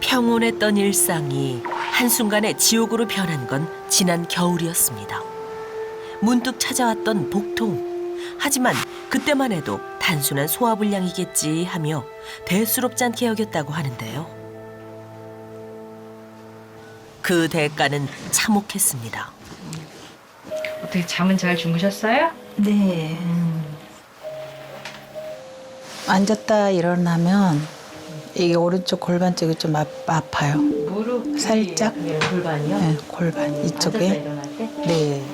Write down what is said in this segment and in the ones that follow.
평온했던 일상이 한순간에 지옥으로 변한 건 지난 겨울이었습니다. 문득 찾아왔던 복통. 하지만 그때만 해도 단순한 소화불량이겠지 하며 대수롭지 않게 여겼다고 하는데요. 그 대가는 참혹했습니다. 어떻게 잠은 잘 주무셨어요? 네. 앉았다 일어나면 이게 오른쪽 골반 쪽이 좀 아파요. 무릎 살짝? 골반이요? 네, 골반 이쪽에. 앉았다 일어날 때? 네.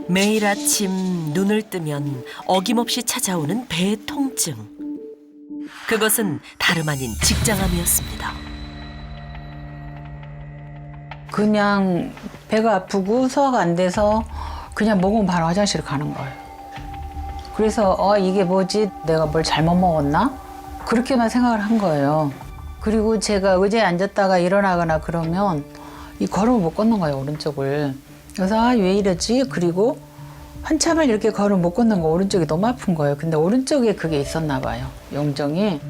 매일 아침 눈을 뜨면 어김없이 찾아오는 배 통증. 그것은 다름 아닌 직장암이었습니다. 그냥 배가 아프고 소화가 안 돼서 그냥 먹으면 바로 화장실 가는 거예요. 그래서 이게 뭐지? 내가 뭘 잘못 먹었나? 그렇게만 생각을 한 거예요. 그리고 제가 의자에 앉았다가 일어나거나 그러면 이 걸음을 못 걷는 거예요, 오른쪽을. 그래서 왜 이러지? 그리고 한참을 이렇게 걸음 못 걷는 거 오른쪽이 너무 아픈 거예요. 근데 오른쪽에 그게 있었나 봐요, 용종이.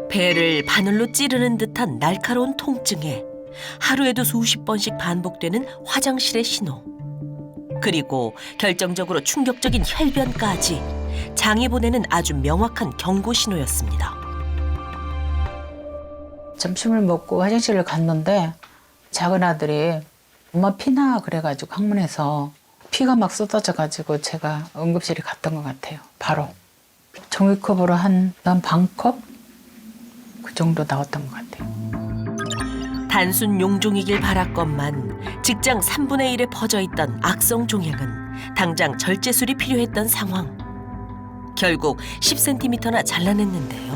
배를 바늘로 찌르는 듯한 날카로운 통증에 하루에도 수십 번씩 반복되는 화장실의 신호. 그리고 결정적으로 충격적인 혈변까지 장이 보내는 아주 명확한 경고 신호였습니다. 점심을 먹고 화장실을 갔는데 작은 아들이 엄마 피나 그래가지고 항문에서 피가 막 쏟아져가지고 제가 응급실에 갔던 것 같아요. 바로 종이컵으로 한 반컵 그 정도 나왔던 것 같아요. 단순 용종이길 바랐건만 직장 3분의 1에 퍼져있던 악성 종양은 당장 절제술이 필요했던 상황. 결국 10cm나 잘라냈는데요.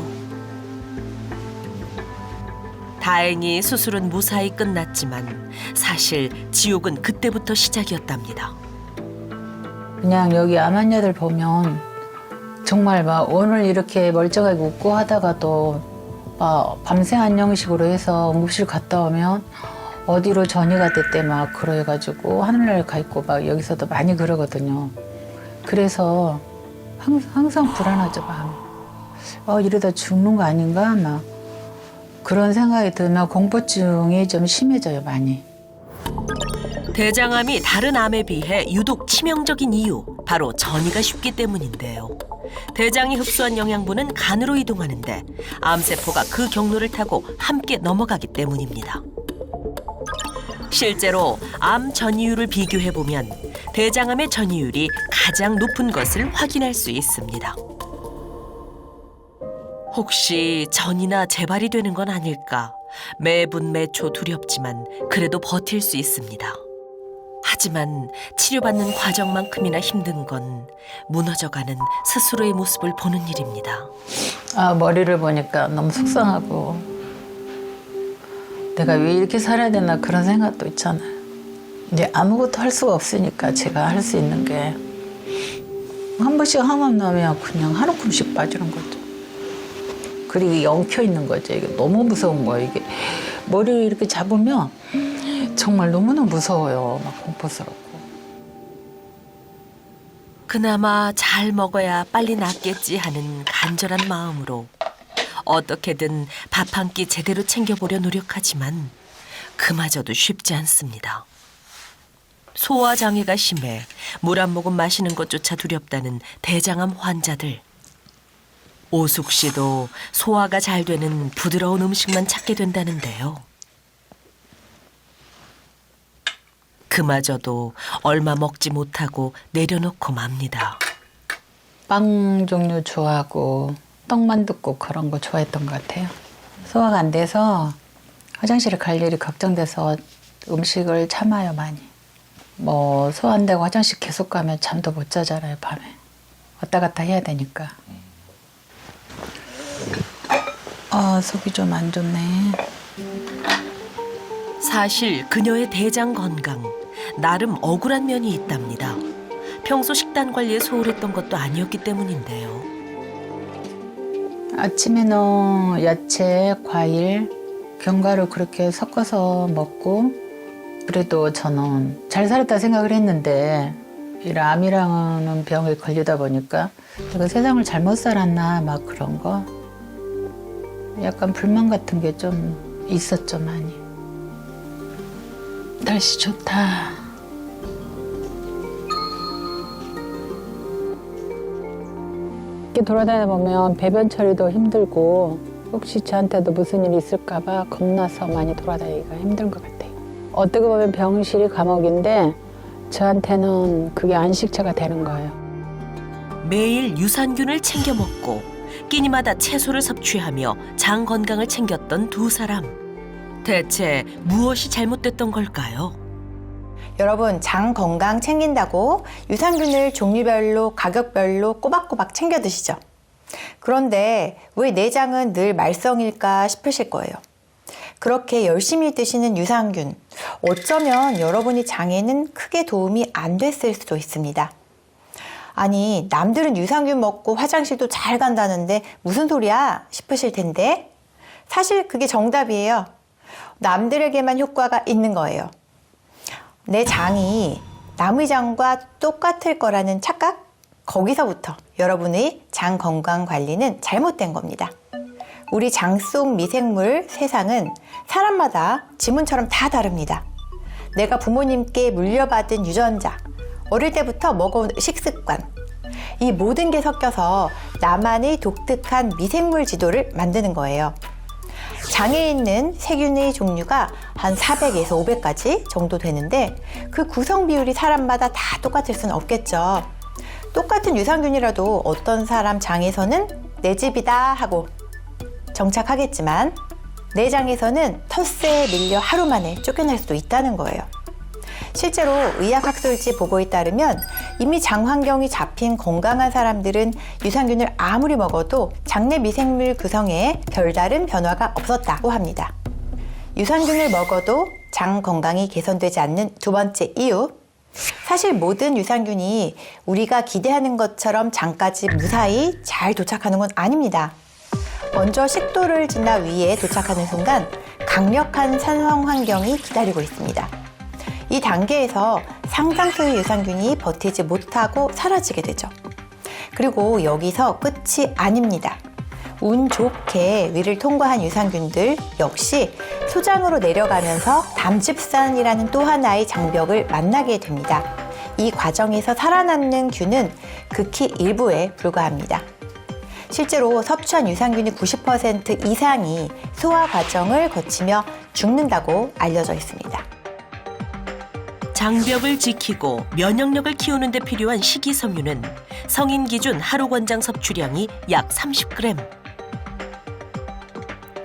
다행히 수술은 무사히 끝났지만 사실 지옥은 그때부터 시작이었답니다. 그냥 여기 암환자들 보면 정말 막 오늘 이렇게 멀쩡하게 웃고 하다가도 막 밤새 안녕식으로 해서 응급실 갔다 오면 어디로 전이가 됐대 막 그래가지고 하늘나라에 가 있고 막 여기서도 많이 그러거든요. 그래서 항상 불안하죠, 마음이. 이러다 죽는 거 아닌가 막 그런 생각이 들면 공포증이 좀 심해져요, 많이. 대장암이 다른 암에 비해 유독 치명적인 이유, 바로 전이가 쉽기 때문인데요. 대장이 흡수한 영양분은 간으로 이동하는데 암세포가 그 경로를 타고 함께 넘어가기 때문입니다. 실제로 암 전이율을 비교해보면 대장암의 전이율이 가장 높은 것을 확인할 수 있습니다. 혹시 전이나 재발이 되는 건 아닐까? 매분 매초 두렵지만 그래도 버틸 수 있습니다. 하지만 치료받는 과정만큼이나 힘든 건 무너져가는 스스로의 모습을 보는 일입니다. 머리를 보니까 너무 속상하고 내가 왜 이렇게 살아야 되나 그런 생각도 있잖아요. 이제 아무것도 할 수가 없으니까 제가 할 수 있는 게 한 번씩 항암 나면 그냥 한 움큼씩 빠지는 거죠. 그리고 엉켜 있는 거죠. 이게 너무 무서운 거예요. 이게 머리를 이렇게 잡으면 정말 너무나 무서워요. 막 공포스럽고. 그나마 잘 먹어야 빨리 낫겠지 하는 간절한 마음으로 어떻게든 밥 한 끼 제대로 챙겨보려 노력하지만 그마저도 쉽지 않습니다. 소화장애가 심해 물 한 모금 마시는 것조차 두렵다는 대장암 환자들. 오숙 씨도 소화가 잘 되는 부드러운 음식만 찾게 된다는데요. 그마저도 얼마 먹지 못하고 내려놓고 맙니다. 빵 종류 좋아하고 떡만둣국 그런 거 좋아했던 것 같아요. 소화가 안 돼서 화장실에 갈 일이 걱정돼서 음식을 참아요, 많이. 뭐 소화 안 되고 화장실 계속 가면 잠도 못 자잖아요, 밤에. 왔다 갔다 해야 되니까. 속이 좀 안 좋네. 사실 그녀의 대장 건강, 나름 억울한 면이 있답니다. 평소 식단 관리에 소홀했던 것도 아니었기 때문인데요. 아침에는 야채, 과일, 견과류 그렇게 섞어서 먹고 그래도 저는 잘 살았다 생각을 했는데 이 암이라는 병에 걸리다 보니까 내가 세상을 잘못 살았나 막 그런 거 약간 불만 같은 게 좀 있었죠, 많이. 날씨 좋다. 이렇게 돌아다니다 보면 배변 처리도 힘들고 혹시 저한테도 무슨 일이 있을까 봐 겁나서 많이 돌아다니기가 힘든 것 같아요. 어떻게 보면 병실이 감옥인데 저한테는 그게 안식처가 되는 거예요. 매일 유산균을 챙겨 먹고 끼니마다 채소를 섭취하며 장 건강을 챙겼던 두 사람. 대체 무엇이 잘못됐던 걸까요? 여러분, 장 건강 챙긴다고 유산균을 종류별로 가격별로 꼬박꼬박 챙겨 드시죠? 그런데 왜 내 장은 늘 말썽일까 싶으실 거예요. 그렇게 열심히 드시는 유산균, 어쩌면 여러분이 장에는 크게 도움이 안 됐을 수도 있습니다. 아니, 남들은 유산균 먹고 화장실도 잘 간다는데 무슨 소리야 싶으실 텐데 사실 그게 정답이에요. 남들에게만 효과가 있는 거예요. 내 장이 남의 장과 똑같을 거라는 착각? 거기서부터 여러분의 장 건강 관리는 잘못된 겁니다. 우리 장 속 미생물 세상은 사람마다 지문처럼 다 다릅니다. 내가 부모님께 물려받은 유전자, 어릴 때부터 먹어온 식습관, 이 모든 게 섞여서 나만의 독특한 미생물 지도를 만드는 거예요. 장에 있는 세균의 종류가 한 400에서 500가지 정도 되는데 그 구성 비율이 사람마다 다 똑같을 수는 없겠죠. 똑같은 유산균이라도 어떤 사람 장에서는 내 집이다 하고 정착하겠지만 내 장에서는 텃세에 밀려 하루 만에 쫓겨날 수도 있다는 거예요. 실제로 의학학술지 보고에 따르면 이미 장 환경이 잡힌 건강한 사람들은 유산균을 아무리 먹어도 장내 미생물 구성에 별다른 변화가 없었다고 합니다. 유산균을 먹어도 장 건강이 개선되지 않는 두 번째 이유, 사실 모든 유산균이 우리가 기대하는 것처럼 장까지 무사히 잘 도착하는 건 아닙니다. 먼저 식도를 지나 위에 도착하는 순간 강력한 산성 환경이 기다리고 있습니다. 이 단계에서 상당수의 유산균이 버티지 못하고 사라지게 되죠. 그리고 여기서 끝이 아닙니다. 운 좋게 위를 통과한 유산균들 역시 소장으로 내려가면서 담즙산이라는 또 하나의 장벽을 만나게 됩니다. 이 과정에서 살아남는 균은 극히 일부에 불과합니다. 실제로 섭취한 유산균의 90% 이상이 소화 과정을 거치며 죽는다고 알려져 있습니다. 장벽을 지키고 면역력을 키우는 데 필요한 식이섬유는 성인 기준 하루 권장 섭취량이 약 30g.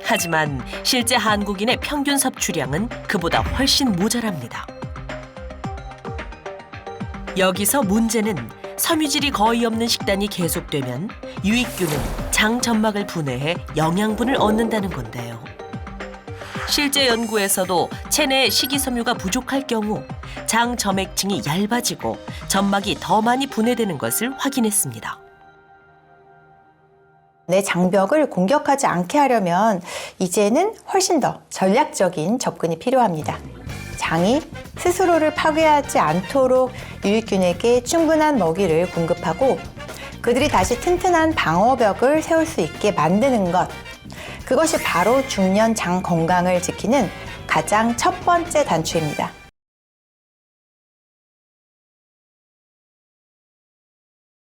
하지만 실제 한국인의 평균 섭취량은 그보다 훨씬 모자랍니다. 여기서 문제는 섬유질이 거의 없는 식단이 계속되면 유익균은 장 점막을 분해해 영양분을 얻는다는 건데요. 실제 연구에서도 체내에 식이섬유가 부족할 경우 장 점액층이 얇아지고 점막이 더 많이 분해되는 것을 확인했습니다. 내 장벽을 공격하지 않게 하려면 이제는 훨씬 더 전략적인 접근이 필요합니다. 장이 스스로를 파괴하지 않도록 유익균에게 충분한 먹이를 공급하고 그들이 다시 튼튼한 방어벽을 세울 수 있게 만드는 것. 그것이 바로 중년 장 건강을 지키는 가장 첫 번째 단추입니다.